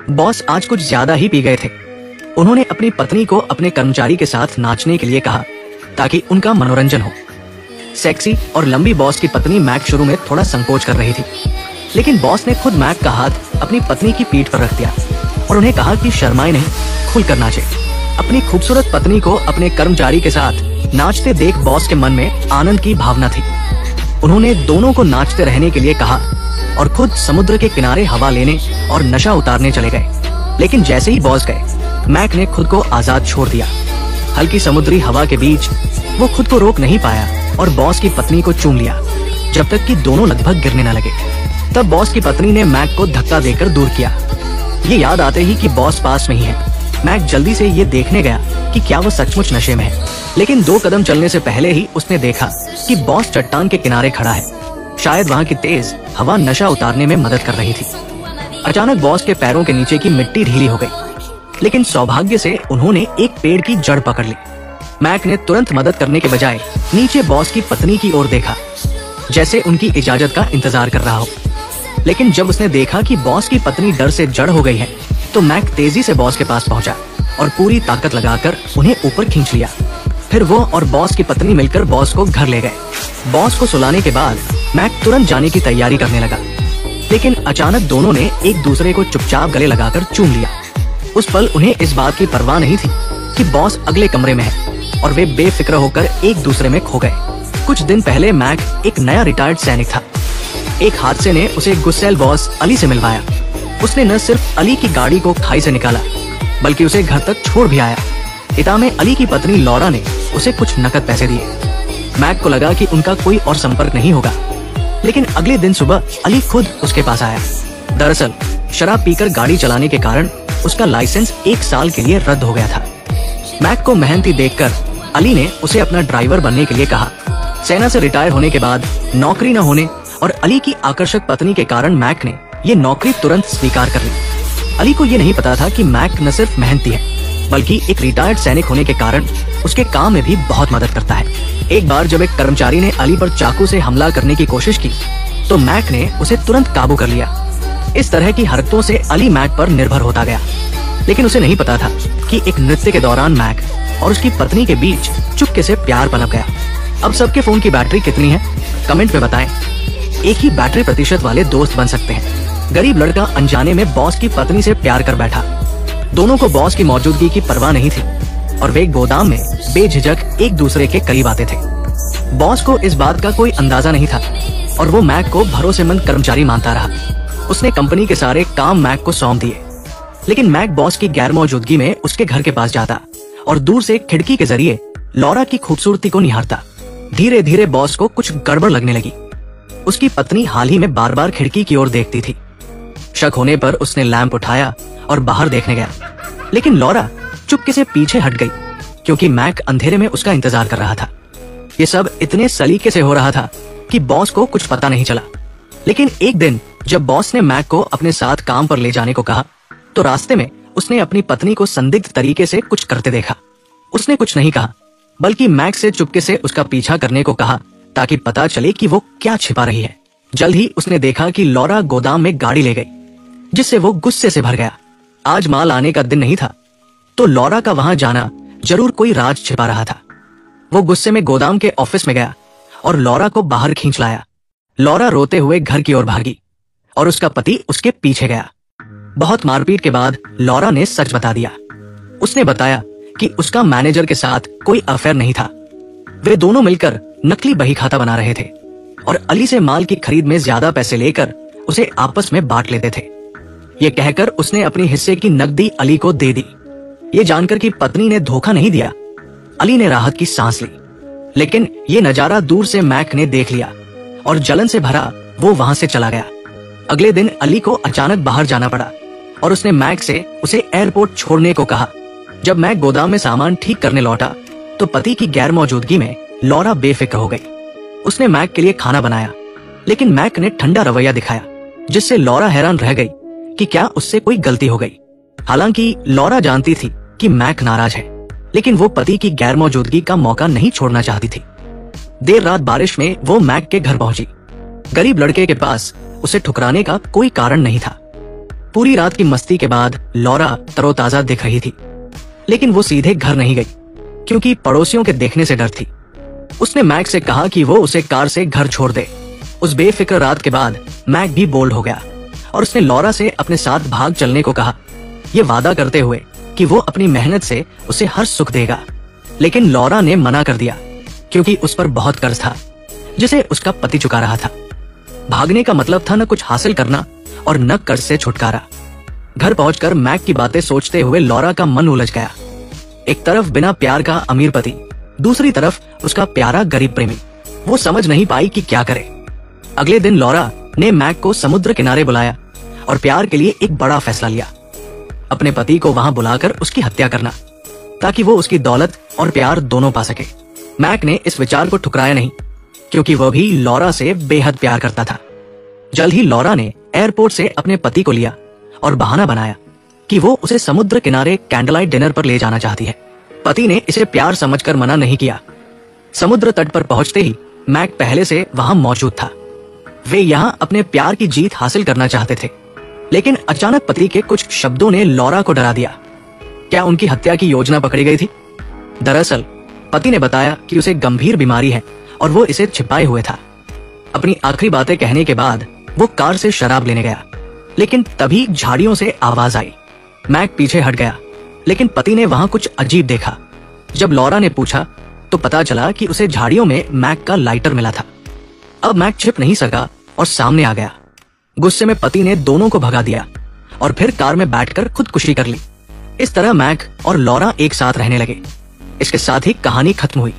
Boss आज कुछ ज्यादा ही पी गए थे। उन्होंने अपनी पत्नी को अपने कर्मचारी के साथ नाचने के लिए कहा ताकि उनका मनोरंजन हो। सेक्सी और लंबी बॉस की पत्नी मैक शुरू में थोड़ा संकोच कर रही थी, लेकिन बॉस ने खुद मैक का हाथ अपनी पत्नी की पीठ पर रख दिया और उन्हें कहा कि शर्माए नहीं, खुलकर नाचे। अपनी खूबसूरत पत्नी को अपने कर्मचारी के साथ नाचते देख बॉस के मन में आनंद की भावना थी। उन्होंने दोनों को नाचते रहने के लिए कहा और खुद समुद्र के किनारे हवा लेने और नशा उतारने चले गए। लेकिन जैसे ही बॉस गए, मैक ने खुद को आजाद छोड़ दिया। हल्की समुद्री हवा के बीच वो खुद को रोक नहीं पाया और बॉस की पत्नी को चूम लिया, जब तक कि दोनों लगभग गिरने न लगे। तब बॉस की पत्नी ने मैक को धक्का देकर दूर किया। ये याद आते ही कि बॉस पास में ही है, मैक जल्दी से ये देखने गया कि क्या वो सचमुच नशे में है। लेकिन 2 कदम चलने से पहले ही उसने देखा कि बॉस चट्टान के किनारे खड़ा है। शायद वहाँ की तेज हवा नशा उतारने में मदद कर रही थी। अचानक बॉस के पैरों के नीचे की मिट्टी ढीली हो गई, लेकिन सौभाग्य से उन्होंने एक पेड़ की जड़ पकड़ ली। मैक ने तुरंत मदद करने के बजाय नीचे बॉस की पत्नी की ओर देखा, जैसे उनकी इजाजत का इंतजार कर रहा हो। लेकिन जब उसने देखा कि बॉस की पत्नी डर से जड़ हो गई है, तो मैक तेजी से बॉस के पास पहुंचा और पूरी ताकत लगाकर उन्हें ऊपर खींच लिया। फिर वो और बॉस की पत्नी मिलकर बॉस को घर ले गए। बॉस को सुलाने के बाद मैक तुरंत जाने की तैयारी करने लगा, लेकिन अचानक दोनों ने एक दूसरे को चुपचाप गले लगाकर चूम लिया। उस पल उन्हें इस बात की परवाह नहीं थी कि बॉस अगले कमरे में है और वे बेफिक्र होकर एक दूसरे में खो गए। कुछ दिन पहले मैक एक नया रिटायर्ड सैनिक था। एक हादसे ने उसे गुस्सैल बॉस अली से मिलवाया। उसने न सिर्फ अली की गाड़ी को खाई से निकाला, बल्कि उसे घर तक छोड़ भी आया। इता में अली की पत्नी लौरा ने उसे कुछ नकद पैसे दिए। मैक को लगा कि उनका कोई और संपर्क नहीं होगा, लेकिन अगले दिन सुबह अली खुद उसके पास आया। दरअसल शराब पीकर गाड़ी चलाने के कारण उसका लाइसेंस 1 साल के लिए रद्द हो गया था। मैक को मेहनती देखकर अली ने उसे अपना ड्राइवर बनने के लिए कहा। सेना से रिटायर होने के बाद नौकरी न होने और अली की आकर्षक पत्नी के कारण मैक ने ये नौकरी तुरंत स्वीकार कर ली। अली को ये नहीं पता था कि मैक न सिर्फ मेहनती है, बल्कि एक रिटायर्ड सैनिक होने के कारण उसके काम में भी बहुत मदद करता है। एक बार जब एक कर्मचारी ने अली पर चाकू से हमला करने की कोशिश की, तो मैक ने उसे तुरंत काबू कर लिया। इस तरह की हरकतों से अली मैक पर निर्भर होता गया, लेकिन उसे नहीं पता था कि एक नृत्य के दौरान मैक और उसकी पत्नी के बीच चुपके से प्यार पनप गया। अब सबके फोन की बैटरी कितनी है, कमेंट में बताएं। एक ही बैटरी प्रतिशत वाले दोस्त बन सकते हैं। गरीब लड़का अनजाने में बॉस की पत्नी से प्यार कर बैठा। दोनों को बॉस की मौजूदगी की परवाह नहीं थी और वे गोदाम में बेझिझक एक दूसरे के करीब आते थे। बॉस को इस बात का कोई अंदाजा नहीं था और वो मैक को भरोसेमंद कर्मचारी मानता रहा। उसने कंपनी के सारे काम मैक को सौंप दिए, लेकिन मैक बॉस की गैर मौजूदगी में उसके घर के पास जाता और दूर से खिड़की के जरिए लौरा की खूबसूरती को निहारता। धीरे धीरे बॉस को कुछ गड़बड़ लगने लगी। उसकी पत्नी हाल ही में बार बार खिड़की की ओर देखती थी। शक होने पर उसने लैंप उठाया और बाहर देखने गया, लेकिन लौरा चुपके से पीछे हट गई, क्योंकि मैक अंधेरे में उसका इंतजार कर रहा था। ये सब इतने सलीके से हो रहा था कि बॉस को कुछ पता नहीं चला। लेकिन एक दिन जब बॉस ने मैक को अपने साथ काम पर ले जाने को कहा, तो रास्ते में उसने अपनी पत्नी को संदिग्ध तरीके से कुछ करते देखा। उसने कुछ नहीं कहा, बल्कि मैक से चुपके से उसका पीछा करने को कहा, ताकि पता चले कि वो क्या छिपा रही है। जल्द ही उसने देखा कि लौरा गोदाम में गाड़ी ले गई, जिससे वो गुस्से से भर गया। आज माल आने का दिन नहीं था, तो लौरा का वहां जाना जरूर कोई राज छिपा रहा था। वो गुस्से में गोदाम के ऑफिस में गया और लौरा को बाहर खींच लाया। लौरा रोते हुए घर की ओर भागी और उसका पति उसके पीछे गया। बहुत मारपीट के बाद लौरा ने सच बता दिया। उसने बताया कि उसका मैनेजर के साथ कोई अफेयर नहीं था। वे दोनों मिलकर नकली बही खाता बना रहे थे और अली से माल की खरीद में ज्यादा पैसे लेकर उसे आपस में बांट लेते थे। ये कहकर उसने अपनी हिस्से की नकदी अली को दे दी। ये जानकर कि पत्नी ने धोखा नहीं दिया, अली ने राहत की सांस ली। लेकिन ये नजारा दूर से मैक ने देख लिया और जलन से भरा वो वहां से चला गया। अगले दिन अली को अचानक बाहर जाना पड़ा और उसने मैक से उसे एयरपोर्ट छोड़ने को कहा। जब मैक गोदाम में सामान ठीक करने लौटा, तो पति की गैर मौजूदगी में लौरा बेफिक्र हो गई। उसने मैक के लिए खाना बनाया, लेकिन मैक ने ठंडा रवैया दिखाया, जिससे लौरा हैरान रह गई कि क्या उससे कोई गलती हो गई। हालांकि लौरा जानती थी कि मैक नाराज है, लेकिन वो पति की गैर मौजूदगी का मौका नहीं छोड़ना चाहती थी। देर रात बारिश में वो मैक के घर पहुंची। गरीब लड़के के पास उसे ठुकराने का कोई कारण नहीं था। पूरी रात की मस्ती के बाद लॉरा तरोताजा दिख रही थी, लेकिन वो सीधे घर नहीं गई क्योंकि पड़ोसियों के देखने से डर थी। उसने मैक से कहा कि वो उसे कार से घर छोड़ दे। उस बेफिक्र रात के बाद मैक भी बोल्ड हो गया और उसने लॉरा से अपने साथ भाग चलने को कहा, ये वादा करते हुए कि वो अपनी मेहनत से उसे हर सुख देगा। लेकिन लॉरा ने मना कर दिया क्योंकि उस पर बहुत कर्ज था जिसे उसका पति चुका रहा था। भागने का मतलब था न कुछ हासिल करना और न कर्ज से छुटकारा। घर पहुंचकर मैक की बातें सोचते हुए लॉरा का मन उलझ गया। एक तरफ बिना प्यार का अमीर पति, दूसरी तरफ उसका प्यारा गरीब प्रेमी। वो समझ नहीं पाई कि क्या करे। अगले दिन लॉरा ने मैक को समुद्र किनारे बुलाया और प्यार के लिए एक बड़ा फैसला लिया, अपने पति को वहां बुलाकर उसकी हत्या करना, ताकि वो उसकी दौलत और प्यार दोनों पा सके। मैक ने इस विचार को ठुकराया नहीं क्योंकि वह भी लॉरा से बेहद प्यार करता था। जल्द ही लॉरा ने एयरपोर्ट से अपने पति को लिया और बहाना बनाया कि वो उसे समुद्र किनारे कैंडललाइट डिनर पर ले जाना चाहती है। पति ने इसे प्यार समझकर मना नहीं किया। समुद्र तट पर पहुंचते ही मैक पहले से वहां मौजूद था। वे यहां अपने प्यार की जीत हासिल करना चाहते थे, लेकिन अचानक पति के कुछ शब्दों ने लॉरा को डरा दिया। क्या उनकी हत्या की योजना पकड़ी गई थी? दरअसल पति ने बताया कि उसे गंभीर बीमारी है और वो इसे छिपाए हुए था। अपनी आखिरी बातें कहने के बाद वो कार से शराब लेने गया, लेकिन तभी झाड़ियों से आवाज आई। मैक पीछे हट गया, लेकिन पति ने वहां कुछ अजीब देखा। जब लॉरा ने पूछा तो पता चला कि उसे झाड़ियों में मैक का लाइटर मिला था। अब मैक छिप नहीं सका और सामने आ गया। गुस्से में पति ने दोनों को भगा दिया और फिर कार में बैठकर खुदकुशी कर ली। इस तरह मैक और लॉरा एक साथ रहने लगे। इसके साथ ही कहानी खत्म हुई।